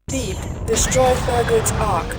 Deep, destroy Thurgood's Ark.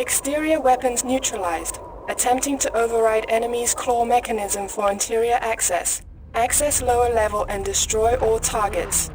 Exterior weapons neutralized. Attempting to override enemy's claw mechanism for interior access. Access lower level and destroy all targets.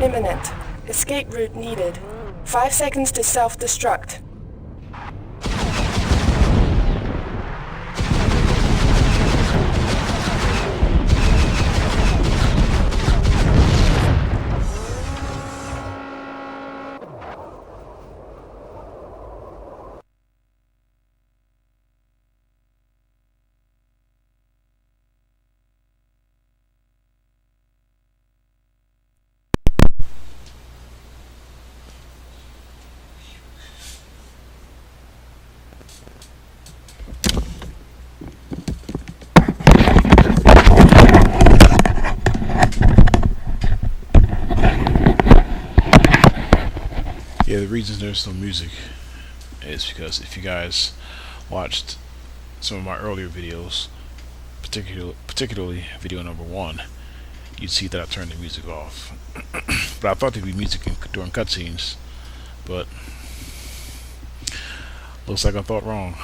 imminent. Escape route needed. 5 seconds to self-destruct. Yeah, the reason there's no music is because if you guys watched some of my earlier videos, particularly video number 1, you'd see that I turned the music off. But I thought there'd be music during cutscenes, but looks like I thought wrong.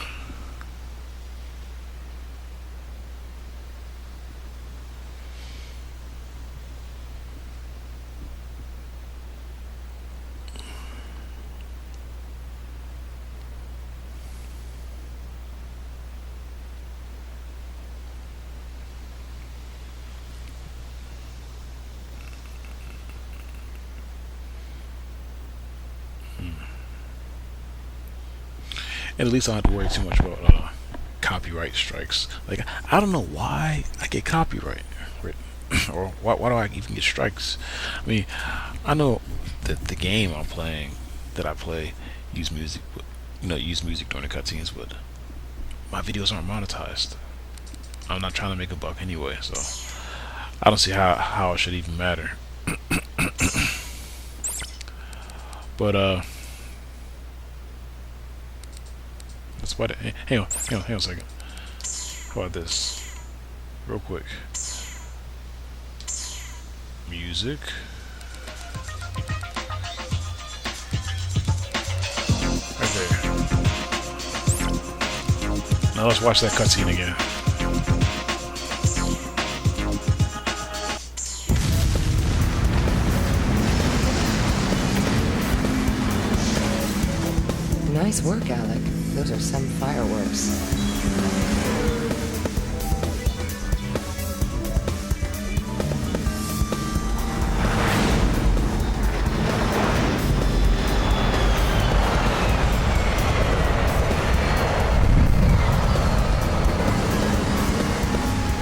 And at least I don't have to worry too much about copyright strikes. Like, I don't know why I get copyright written, or why do I even get strikes? I mean, I know that the game I'm playing, that I play, use music, use music during the cutscenes, but my videos aren't monetized. I'm not trying to make a buck anyway, so I don't see how it should even matter. But that's why. Hang on a second. How about this, real quick? Music. Right there. Now let's watch that cutscene again. Nice work, Alec. Those are some fireworks.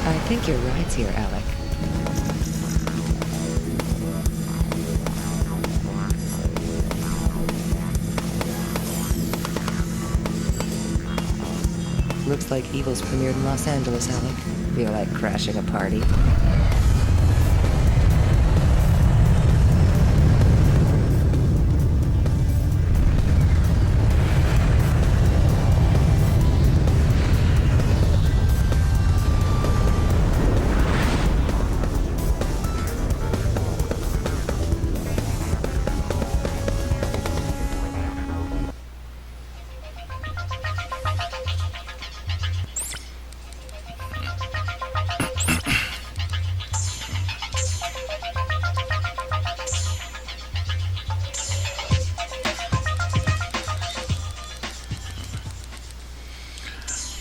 I think your ride's here, Alec. Looks like Evil's premiered in Los Angeles, Alec. Feel like crashing a party?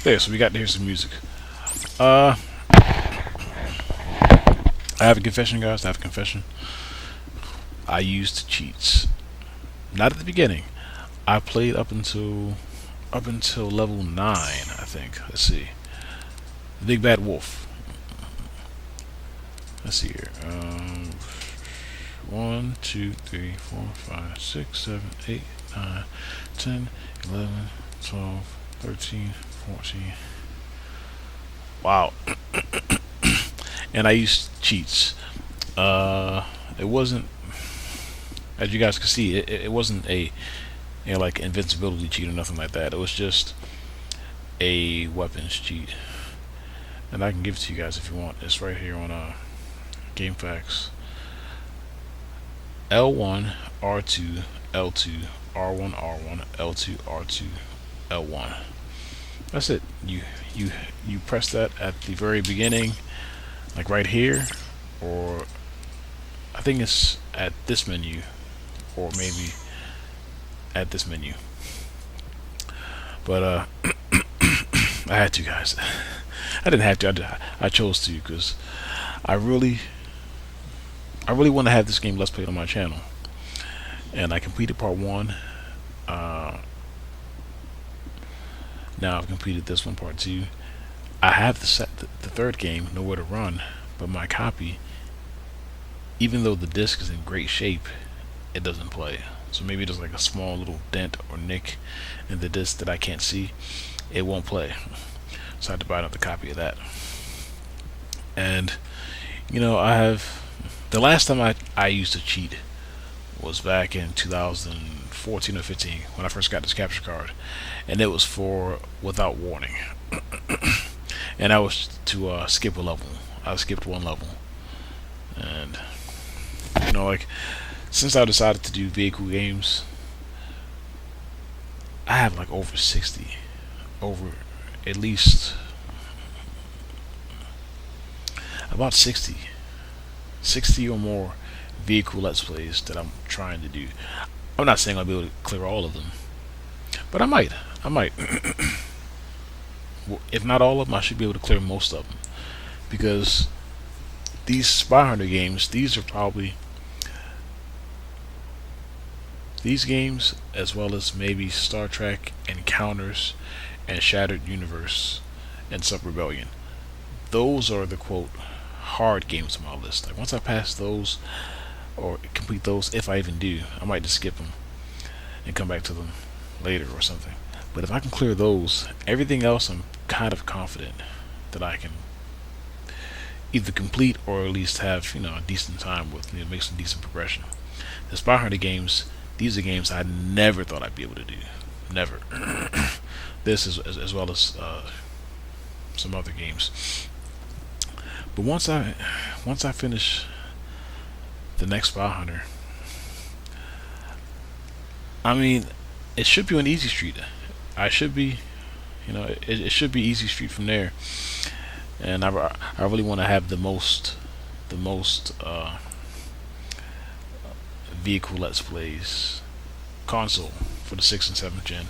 There, so we got to hear some music. I have a confession, guys. I have a confession. I used cheats. Not at the beginning. I played up until level 9, I think. Let's see. The Big Bad Wolf. Let's see here. 1, 2, 3, 4, 5, 6, 7, 8, 9, 10, 11, 12, 13, 14. Wow. And I used cheats. It wasn't, as you guys can see, it wasn't a like invincibility cheat or nothing like that. It was just a weapons cheat, and I can give it to you guys if you want. It's right here on GameFAQs. L1 R2 L2 R1 R1 L2 R2 L1. That's it. You press that at the very beginning, like right here, or I think it's at this menu, or maybe at this menu. But I had to, guys. I didn't have to. I chose to because I really, I really want to have this game Let's Played on my channel. And I completed part one. Now I've completed this one, part two. I have the third game, Nowhere to Run, but my copy, even though the disc is in great shape, it doesn't play. So maybe there's like a small little dent or nick in the disc that I can't see. It won't play. So I had to buy another copy of that. And I have the last time I used to cheat was back in 2014 or 15 when I first got this capture card, and it was for Without Warning. And I was to skip a level. I skipped one level, and like, since I decided to do vehicle games, I have like over 60, over at least about 60 or more vehicle Let's Plays that I'm trying to do. I'm not saying I'll be able to clear all of them, but I might. If not all of them, I should be able to clear most of them, because these spyhunter games, these games, as well as maybe Star Trek, Encounters, and Shattered Universe, and Sub Rebellion, those are the quote hard games on my list. Like, once I pass those or complete those, if I even do, I might just skip them and come back to them later or something. But if I can clear those, everything else I'm kind of confident that I can either complete or at least have a decent time with, make some decent progression. The Spy Hunter games, these are games I never thought I'd be able to do. Never. This is as well as some other games. But once I finish the next Spy Hunter, I mean, it should be an easy street. I should be, it should be easy street from there. And I really want to have the most vehicle Let's Plays console for the 6th and 7th gen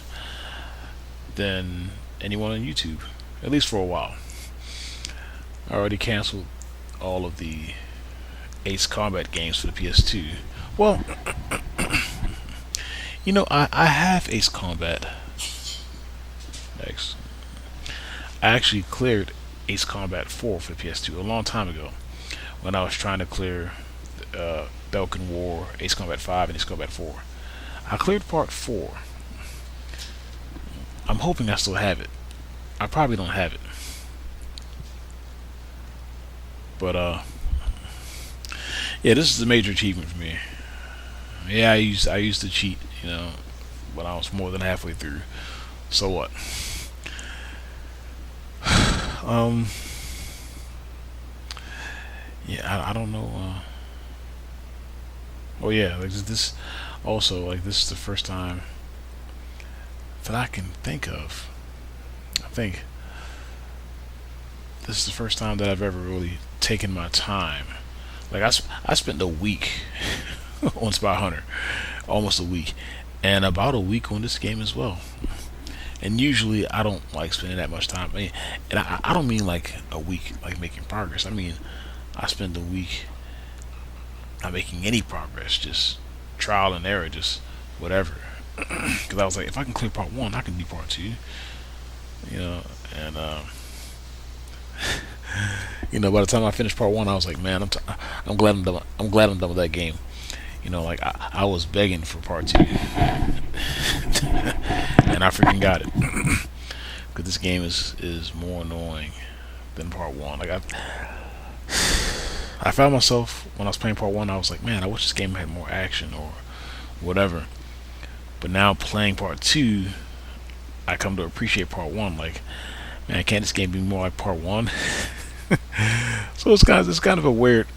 than anyone on YouTube, at least for a while. I already canceled all of the Ace Combat games for the PS2. Well, I have Ace Combat. Next, I actually cleared Ace Combat 4 for the PS2 a long time ago when I was trying to clear Belkin War, Ace Combat 5, and Ace Combat 4. I cleared part 4. I'm hoping I still have it. I probably don't have it, but yeah, this is a major achievement for me. Yeah, I used to cheat, when I was more than halfway through. So what? Yeah, I don't know. Oh yeah, like this. Also, like, this is the first time that I can think of. I think this is the first time that I've ever really taken my time. Like, I spent a week on Spy Hunter, almost a week, and about a week on this game as well. And usually I don't like spending that much time. And I don't mean like a week like making progress. I mean, I spend a week not making any progress, just trial and error, just whatever. Because I was like, if I can clear part 1, I can do part 2. And by the time I finished part 1, I was like, man, I'm glad I'm done. I'm glad I'm done with that game. Like, I was begging for part 2, and I freaking got it. Because this game is more annoying than part 1. Like, I found myself when I was playing part 1, I was like, man, I wish this game had more action or whatever. But now playing part 2, I come to appreciate part 1. Like, man, can't this game be more like part 1? So it's kind of a weird.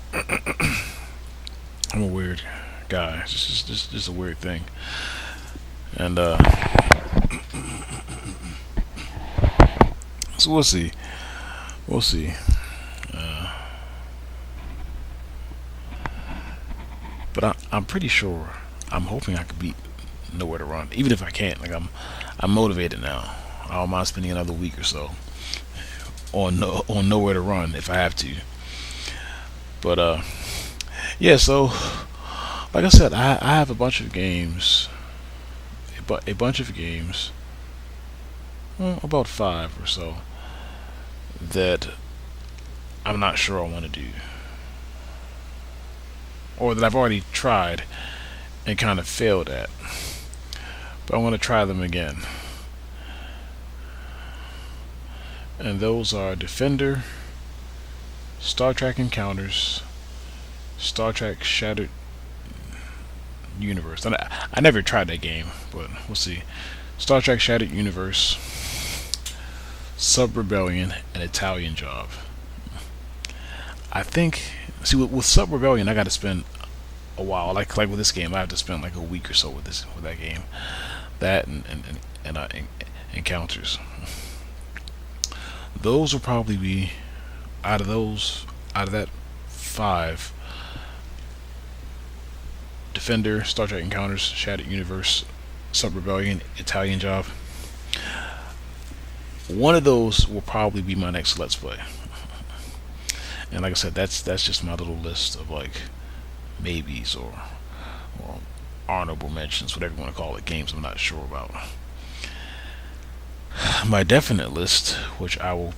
I'm a weird guy. It's just a weird thing. And so we'll see. We'll see. But I'm pretty sure. I'm hoping I could beat Nowhere to Run. Even if I can't, like I'm motivated now. I don't mind spending another week or so on Nowhere to Run if I have to. But yeah. So like I said, I have a bunch of games, a bunch of games, about 5 or so that I'm not sure I want to do, or that I've already tried and kind of failed at, but I want to try them again. And those are Defender, Star Trek Encounters, Star Trek Shattered Universe. And I never tried that game, but we'll see. Star Trek Shattered Universe, Sub Rebellion, and Italian Job. I think. See, with Sub Rebellion, I got to spend a while. Like with this game, I have to spend like a week or so with that game. That and Encounters. Those will probably be out of that 5. Defender, Star Trek Encounters, Shattered Universe, Sub Rebellion, Italian Job. One of those will probably be my next Let's Play. And like I said, that's just my little list of like maybes or honorable mentions, whatever you want to call it, games I'm not sure about. My definite list, which I will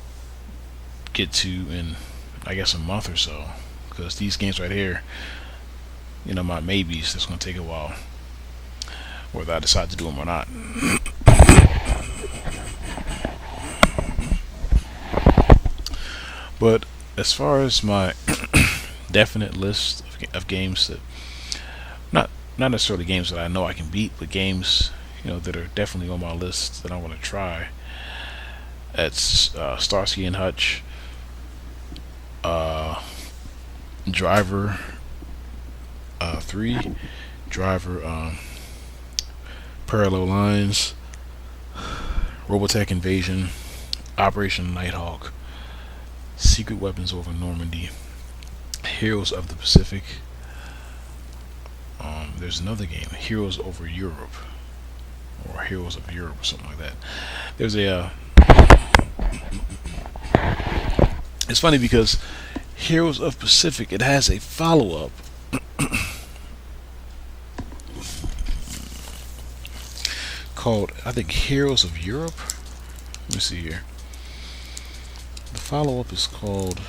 get to in I guess a month or so, because these games right here, my maybes, it's going to take a while whether I decide to do them or not. But as far as my definite list of games that not necessarily games that I know I can beat, but games that are definitely on my list that I want to try, that's Starsky and Hutch, Driver 3, Driver Parallel Lines, Robotech Invasion, Operation Nighthawk, Secret Weapons Over Normandy, Heroes of the Pacific. There's another game, Heroes Over Europe, or Heroes of Europe, or something like that. There's a it's funny because Heroes of Pacific, it has a follow-up called, I think, Heroes of Europe. Let me see here. The follow-up is called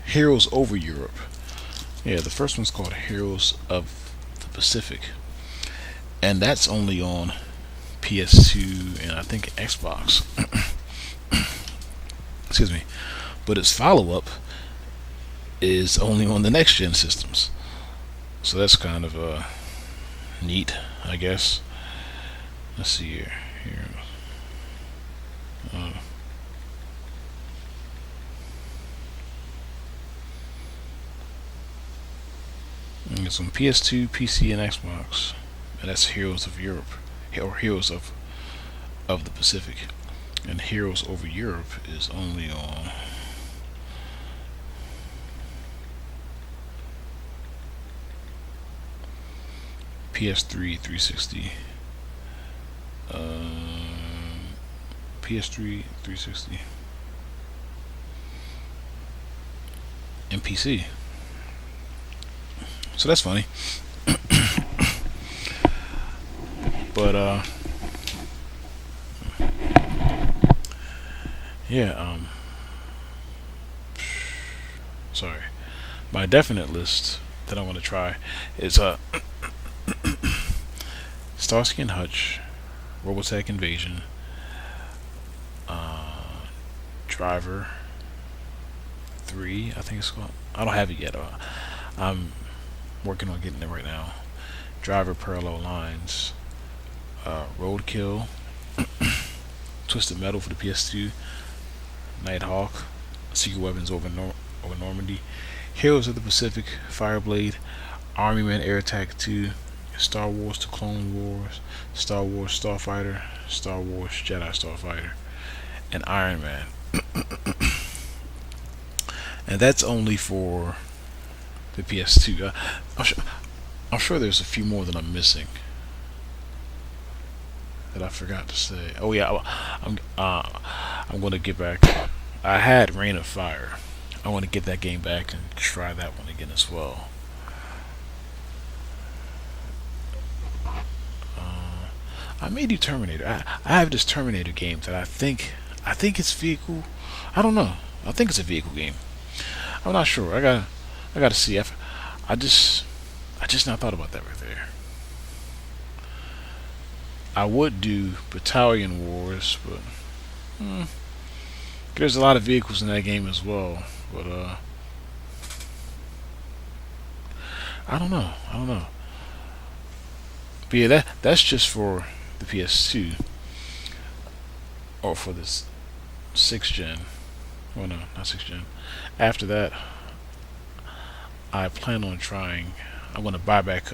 Heroes Over Europe. Yeah, the first one's called Heroes of the Pacific, and that's only on PS2 and I think Xbox. Excuse me. But its follow-up is only on the next gen systems, so that's kind of neat, I guess. Let's see here. It's on PS2, PC, and Xbox, and that's Heroes of Europe, or Heroes of the Pacific. And Heroes Over Europe is only on PS3, 360, PS3, 360, and PC. So that's funny. But yeah, sorry. My definite list that I want to try is Starsky and Hutch, Robotech Invasion, Driver 3, I think it's called. I don't have it yet. I'm working on getting it right now. Driver Parallel Lines, Roadkill, Twisted Metal for the PS2, Nighthawk, Secret Weapons Over Normandy, Heroes of the Pacific, Fireblade, Army Man Air Attack 2, Star Wars The Clone Wars, Star Wars Starfighter, Star Wars Jedi Starfighter, and Iron Man. And that's only for the PS2. I'm sure there's a few more that I'm missing that I forgot to say. Oh yeah, I'm gonna get back. I had Rain of Fire. I want to get that game back and try that one again as well. I may do Terminator. I have this Terminator game that I think it's vehicle. I don't know. I think it's a vehicle game. I'm not sure. I gotta see. I just not thought about that right there. I would do Battalion Wars, but there's a lot of vehicles in that game as well. But I don't know. But yeah, that's just for the PS2 or for this 6th gen. Oh no, not 6th gen. After that, I plan on trying. I'm gonna buy back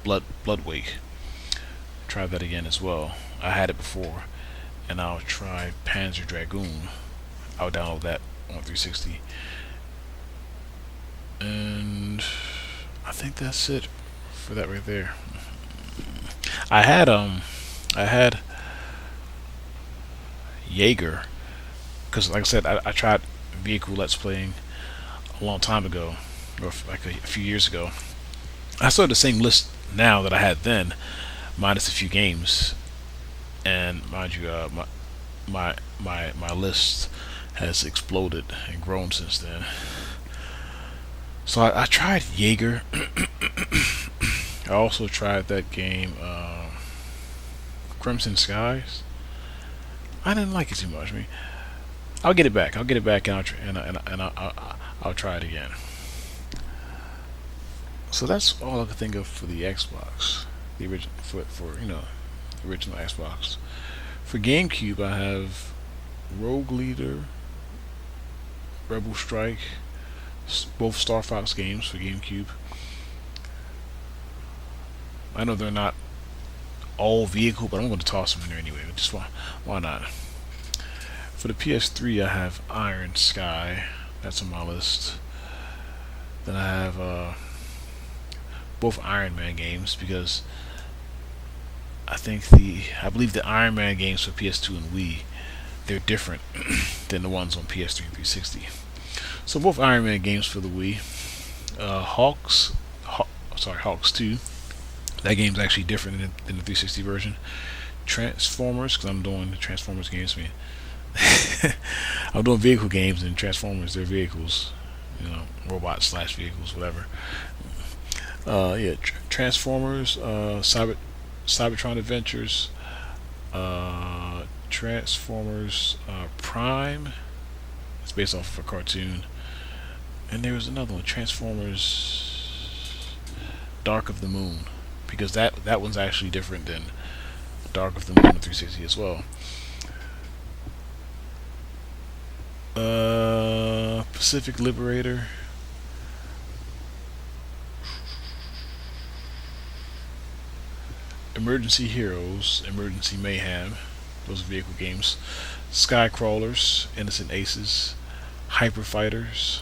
Bloodwake. Try that again as well. I had it before, and I'll try Panzer Dragoon. I'll download that on 360, and I think that's it for that right there. I had Jaeger, because like I said, I tried vehicle let's playing a long time ago, or like a few years ago. I still have the same list now that I had then, minus a few games. And mind you, my list has exploded and grown since then. So I tried Jaeger. I also tried that game, Crimson Skies. I didn't like it too much. I mean, I'll get it back. And I'll try it again. So that's all I can think of for the Xbox, the original for the original Xbox. For GameCube, I have Rogue Leader, Rebel Strike, both Star Fox games for GameCube. I know they're not all vehicle, but I'm going to toss them in there anyway. Just why not? For the PS3, I have Iron Sky. That's on my list. Then I have both Iron Man games, because I believe the Iron Man games for PS2 and Wii, they're different than the ones on PS3 and 360. So both Iron Man games for the Wii. Hawks 2. That game's actually different than the 360 version. Transformers, because I'm doing the Transformers games. I mean, I'm doing vehicle games, and Transformers, they're vehicles, robots / vehicles, whatever. Transformers, Cybertron Adventures, Transformers Prime. It's based off of a cartoon. And there was another one, Transformers Dark of the Moon, because that one's actually different than Dark of the Moon on 360 as well. Pacific Liberator. Emergency Heroes, Emergency Mayhem, those are vehicle games. Skycrawlers, Innocent Aces, Hyper Fighters,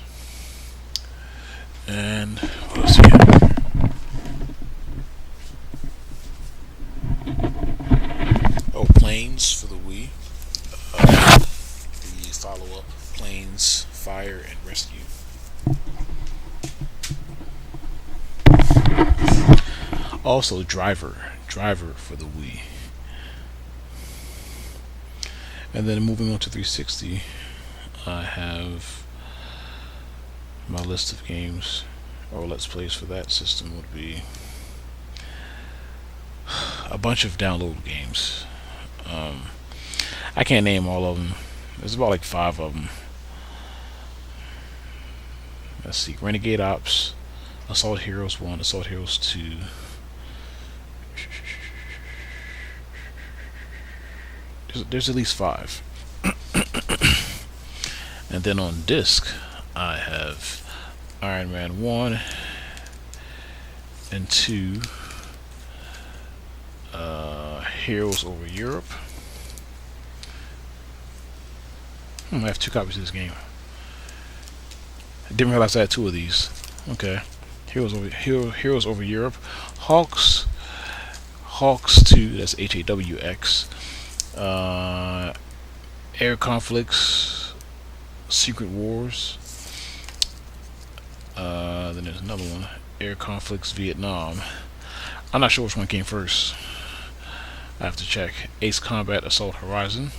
and what else do we have? Oh, Planes for the Wii. The follow-up, Planes, Fire, and Rescue. Also, Driver for the Wii. And then moving on to 360, I have my list of games or Let's Plays for that system would be a bunch of download games. I can't name all of them. There's about like 5 of them. Let's see: Renegade Ops, Assault Heroes 1, Assault Heroes 2. There's at least 5. And then on disc, I have Iron Man 1 and 2, Heroes Over Europe. I have 2 copies of this game. I didn't realize I had 2 of these. Okay. Heroes over Europe, Hawks 2, that's HAWX, Air Conflicts, Secret Wars. Then there's another one, Air Conflicts Vietnam. I'm not sure which one came first. I have to check. Ace Combat Assault Horizon.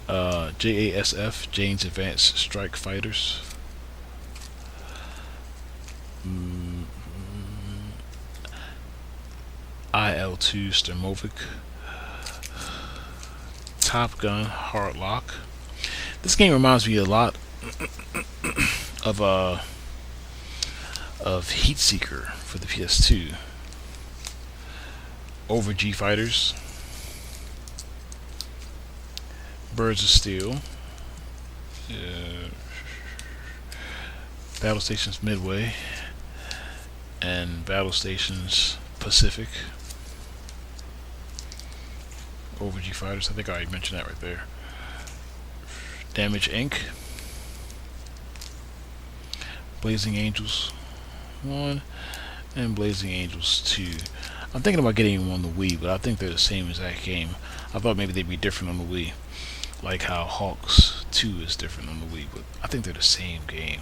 JASF, Jane's Advanced Strike Fighters. IL-2 Sturmovik. Top Gun Hardlock. This game reminds me a lot of Heatseeker for the PS2. Over G Fighters. Birds of Steel. Battle Stations Midway and Battle Stations Pacific. Over G Fighters, I think I already mentioned that right there. Damage Inc. Blazing Angels 1 and Blazing Angels 2. I'm thinking about getting them on the Wii, but I think they're the same exact game. I thought maybe they'd be different on the Wii, like how Hawks 2 is different on the Wii, but I think they're the same game.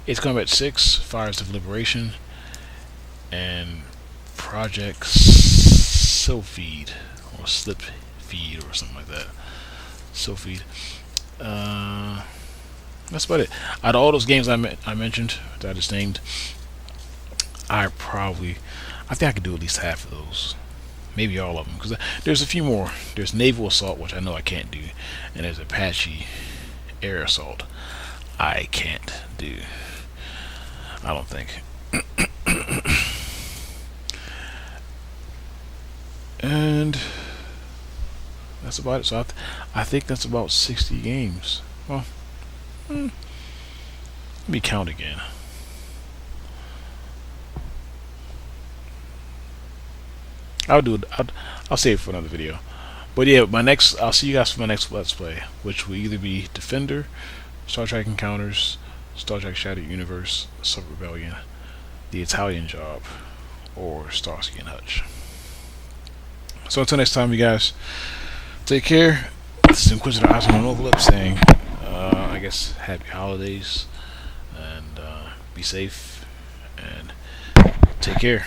Ace Combat 6, Fires of Liberation, and Project Silpheed, or Slip Feed, or something like that. Silpheed. That's about it. Out of all those games I mentioned, that I just named, I think I could do at least half of those. Maybe all of them, because there's a few more. There's Naval Assault, which I know I can't do, and there's Apache Air Assault. I can't do. I don't think. And that's about it. So I think that's about 60 games. Well, let me count again. I'll save it for another video. But yeah, I'll see you guys for my next Let's Play, which will either be Defender, Star Trek Encounters, Star Trek Shattered Universe, Sub Rebellion, The Italian Job, or Starsky and Hutch. So until next time, you guys, take care. This is Inquisitor Osmond Overlip saying, I guess, happy holidays, and be safe, and take care.